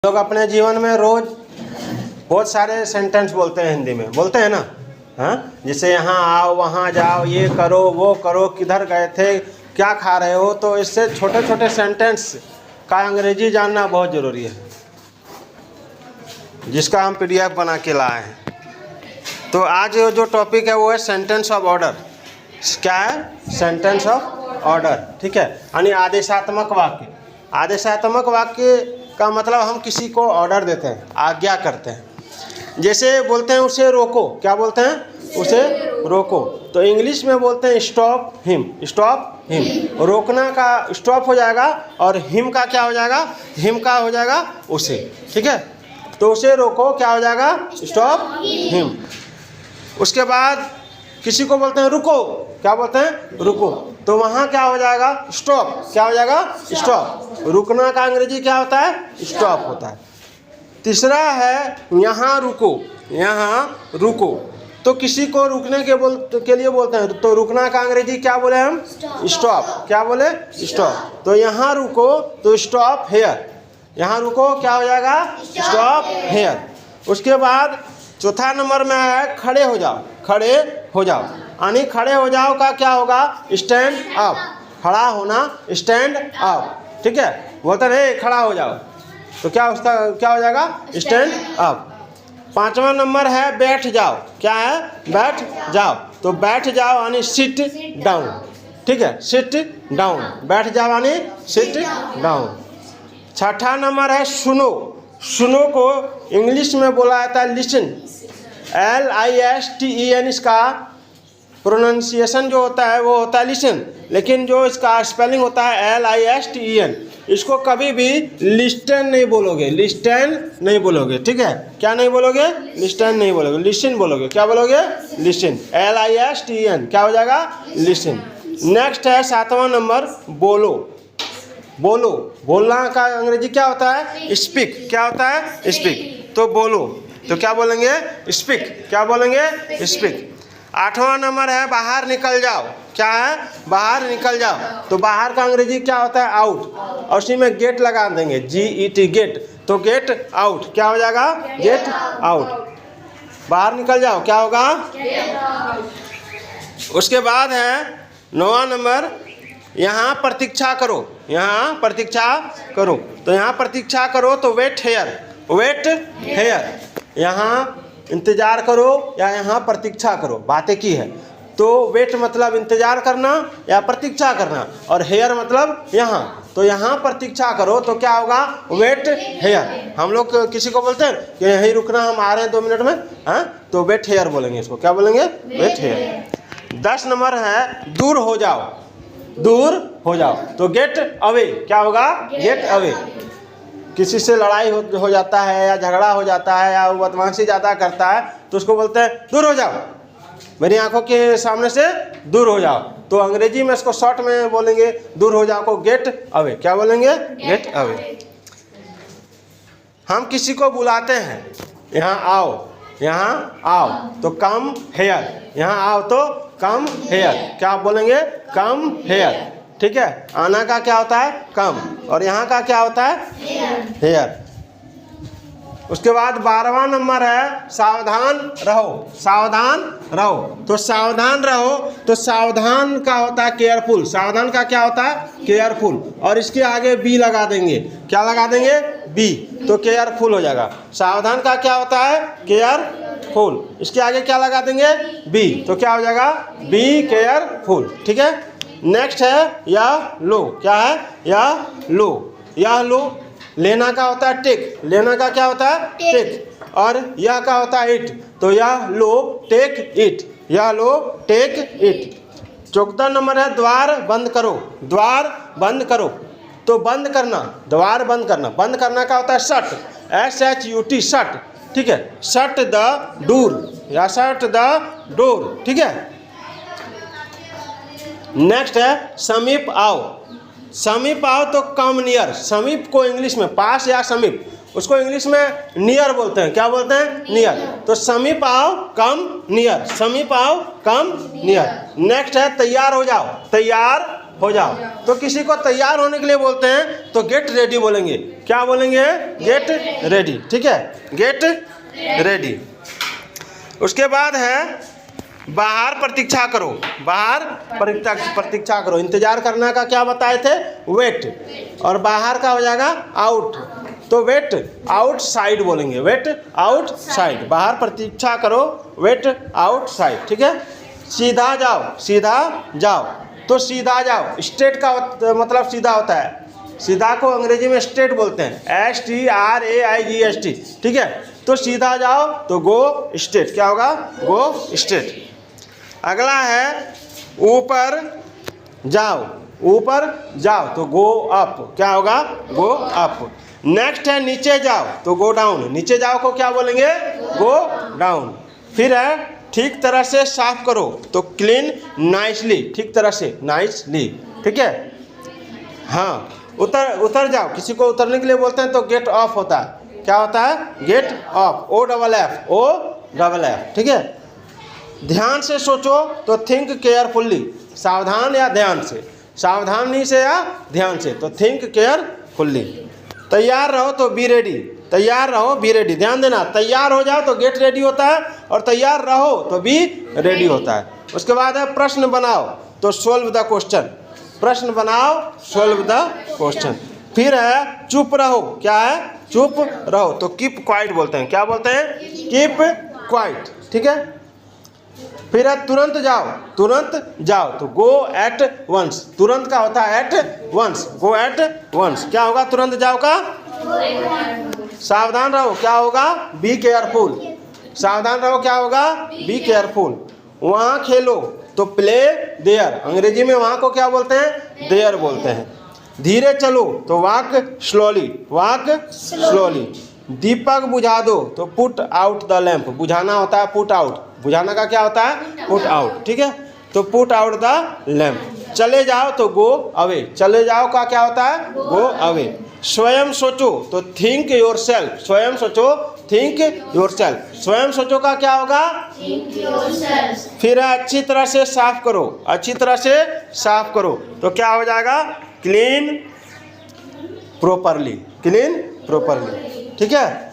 लोग अपने जीवन में रोज बहुत सारे सेंटेंस बोलते हैं, हिंदी में बोलते हैं ना। हाँ, जैसे यहाँ आओ, वहाँ जाओ, ये करो, वो करो, किधर गए थे, क्या खा रहे हो। तो इससे छोटे छोटे सेंटेंस का अंग्रेजी जानना बहुत ज़रूरी है, जिसका हम PDF बना के लाए हैं। तो आज जो टॉपिक है वो है सेंटेंस ऑफ ऑर्डर। क्या है? Sentence of order. ठीक है, यानी आदेशात्मक वाक्य। आदेशात्मक वाक्य का मतलब हम किसी को ऑर्डर देते हैं, आज्ञा करते हैं। जैसे बोलते हैं उसे रोको, क्या बोलते हैं? उसे रोको। तो इंग्लिश में बोलते हैं स्टॉप हिम। स्टॉप हिम, रोकना का स्टॉप हो जाएगा और हिम का क्या हो जाएगा? हिम का हो जाएगा उसे। ठीक है, तो उसे रोको क्या हो जाएगा? Stop him. उसके बाद किसी को बोलते हैं रुको, क्या बोलते हैं? रुको। तो वहाँ क्या हो जाएगा? स्टॉप। क्या हो जाएगा? स्टॉप। रुकना का अंग्रेजी क्या होता है? स्टॉप होता है। तीसरा है यहाँ रुको। यहाँ रुको, तो किसी को रुकने के लिए बोलते हैं। तो रुकना का अंग्रेजी क्या बोले हम? स्टॉप। क्या बोले? स्टॉप। तो यहाँ रुको तो स्टॉप हेयर। यहाँ रुको क्या हो जाएगा? Stop hair. उसके बाद चौथा नंबर में है खड़े हो जाओ। खड़े हो जाओ, यानी खड़े हो जाओ का क्या होगा? Stand up. खड़ा होना, स्टैंड अप। ठीक है, बोलते रहे खड़ा हो जाओ, तो क्या उसका क्या हो जाएगा? Stand up. पांचवा नंबर है बैठ जाओ। क्या है? बैठ जाओ। तो बैठ जाओ यानी सिट डाउन। ठीक है, सिट डाउन। बैठ जाओ यानी सिट डाउन। छठा नंबर है सुनो। सुनो को इंग्लिश में बोला जाता है लिसन। LISTEN इसका प्रोनाउंसिएशन जो होता है वो होता है लिसन, लेकिन जो इसका स्पेलिंग होता है LISTEN। इसको कभी भी लिस्टन नहीं बोलोगे, लिस्टन नहीं बोलोगे। ठीक है, क्या नहीं बोलोगे? लिस्टन नहीं बोलोगे, लिसन बोलोगे। क्या बोलोगे? लिसन। LISTEN क्या हो जाएगा? लिसन। नेक्स्ट है सातवां नंबर बोलो। बोलो, बोलना का अंग्रेजी क्या होता है? स्पीक। क्या होता है? स्पीक। तो बोलो, तो क्या बोलेंगे? स्पीक। क्या बोलेंगे? स्पीक। आठवां नंबर है बाहर निकल जाओ। क्या है? बाहर निकल जाओ। तो बाहर का अंग्रेजी क्या होता है? आउट। और उसी में गेट लगा देंगे, GET गेट। तो गेट आउट क्या हो जाएगा? Get out. बाहर निकल जाओ क्या होगा? उसके बाद है नौवां नंबर यहाँ प्रतीक्षा करो। यहाँ प्रतीक्षा करो। तो यहाँ प्रतीक्षा करो तो वेट हेयर। वेट हेयर, यहाँ इंतजार करो या यहाँ प्रतीक्षा करो, बातें की है। तो वेट मतलब इंतजार करना या प्रतीक्षा करना, और हेयर मतलब यहाँ। तो यहाँ प्रतीक्षा करो तो क्या होगा? Wait here. हम लोग किसी को बोलते हैं कि यहीं रुकना, हम आ रहे हैं 2 मिनट में, हाँ, तो वेट हेयर बोलेंगे इसको। क्या बोलेंगे? Wait hair. 10 नंबर है दूर हो जाओ। दूर हो जाओ तो गेट अवे। क्या होगा? Get away. किसी से लड़ाई हो जाता है या झगड़ा हो जाता है या वो बदमाशी ज़्यादा करता है तो उसको बोलते हैं दूर हो जाओ, मेरी आंखों के सामने से दूर हो जाओ। तो अंग्रेजी में इसको शॉर्ट में बोलेंगे दूर हो जाओ को गेट अवे। क्या बोलेंगे? Get away. हम किसी को बुलाते हैं, यहाँ आओ, यहाँ आओ, तो कम हेयर। यहाँ आओ तो कम हेयर। क्या बोलेंगे? Come here. ठीक है, आना का क्या होता है? कम, और यहाँ का क्या होता है? हेयर। उसके बाद 12वां नंबर है सावधान रहो। सावधान रहो, तो सावधान रहो तो सावधान का होता है केयरफुल। सावधान का क्या होता है? केयरफुल। और इसके आगे बी लगा देंगे। क्या लगा देंगे? बी। तो केयरफुल हो जाएगा। सावधान का क्या होता है? केयरफुल। इसके आगे क्या लगा देंगे? बी। तो क्या हो जाएगा? Be careful. ठीक है। नेक्स्ट है या लो। क्या है? या लो। या लो, लेना का होता है टेक। लेना का क्या होता है? टेक। और यह का होता है इट। तो यह लो टेक इट। यह लो टेक इट। 14 नंबर है द्वार बंद करो। द्वार बंद करो, तो बंद करना, द्वार बंद करना। बंद करना का होता है शट। SHUT shut. ठीक है, शट द डोर या शट द डोर। ठीक है। नेक्स्ट है समीप आओ। समीप आओ तो कम नियर। समीप को इंग्लिश में पास या समीप, उसको इंग्लिश में नियर बोलते हैं। क्या बोलते हैं? नियर। तो समीप आओ कम नियर। समीप आओ कम नियर। नेक्स्ट है तैयार हो जाओ। तैयार हो जाओ। तो किसी को तैयार होने के लिए बोलते हैं तो गेट रेडी बोलेंगे। क्या बोलेंगे? Get ready. ठीक है, गेट रेडी। उसके बाद है बाहर प्रतीक्षा करो। बाहर प्रतीक्षा करो। इंतजार करना का क्या बताए थे? वेट। और बाहर का हो जाएगा आउट, तो वेट आउटसाइड बोलेंगे। Wait outside. बाहर प्रतीक्षा करो, वेट आउटसाइड। ठीक है। सीधा जाओ, सीधा जाओ, तो सीधा जाओ स्ट्रेट का मतलब सीधा होता है। सीधा को अंग्रेजी में स्ट्रेट बोलते हैं, STRAIGST। ठीक है, तो सीधा जाओ तो गो स्ट्रेट। क्या होगा? Go straight. अगला है ऊपर जाओ। ऊपर जाओ तो गो अप। क्या होगा? Go up. नेक्स्ट है नीचे जाओ तो गो डाउन। नीचे जाओ को क्या बोलेंगे? Go down. फिर है ठीक तरह से साफ करो तो क्लीन नाइसली। ठीक तरह से, नाइसली। ठीक है। हाँ, उतर जाओ, किसी को उतरने के लिए बोलते हैं तो गेट ऑफ होता है। क्या होता है? Get off. OFF। ठीक है। ध्यान से सोचो तो थिंक केयरफुल्ली। सावधान या ध्यान से, सावधानी से या ध्यान से, तो थिंक केयरफुल्ली। तैयार रहो तो बी रेडी। तैयार रहो, बी रेडी। ध्यान देना, तैयार हो जाओ तो गेट रेडी होता है, और तैयार रहो तो बी रेडी होता है। उसके बाद है प्रश्न बनाओ तो सोल्व द क्वेश्चन। प्रश्न बनाओ, सोल्व द क्वेश्चन। फिर है चुप रहो। क्या है? चुप रहो, तो कीप क्वाइट बोलते हैं। क्या बोलते हैं? Keep quiet. ठीक है। फिर है तुरंत जाओ। तुरंत जाओ तो गो एट वंस। तुरंत का होता है at once. Go at once. क्या होगा तुरंत जाओ का? सावधान रहो। क्या होगा? Be careful. सावधान रहो। क्या होगा? Be careful. वहाँ खेलो तो प्ले देयर। अंग्रेजी में वहाँ को क्या बोलते हैं? देयर बोलते हैं। धीरे चलो तो वॉक स्लोली। Walk slowly. दीपक बुझा दो तो पुट आउट द लैंप। बुझाना होता है पुट आउट। बुझाना का क्या होता है? Put out. ठीक है, तो पुट आउट द लैंप। चले जाओ तो गो अवे। चले जाओ का क्या होता है? Go away. स्वयं सोचो तो थिंक योरसेल्फ। स्वयं सोचो, थिंक योरसेल्फ। स्वयं सोचो का क्या होगा? Think yourself. फिर अच्छी तरह से साफ करो। अच्छी तरह से साफ करो तो क्या हो जाएगा? Clean properly. Clean properly. ठीक है।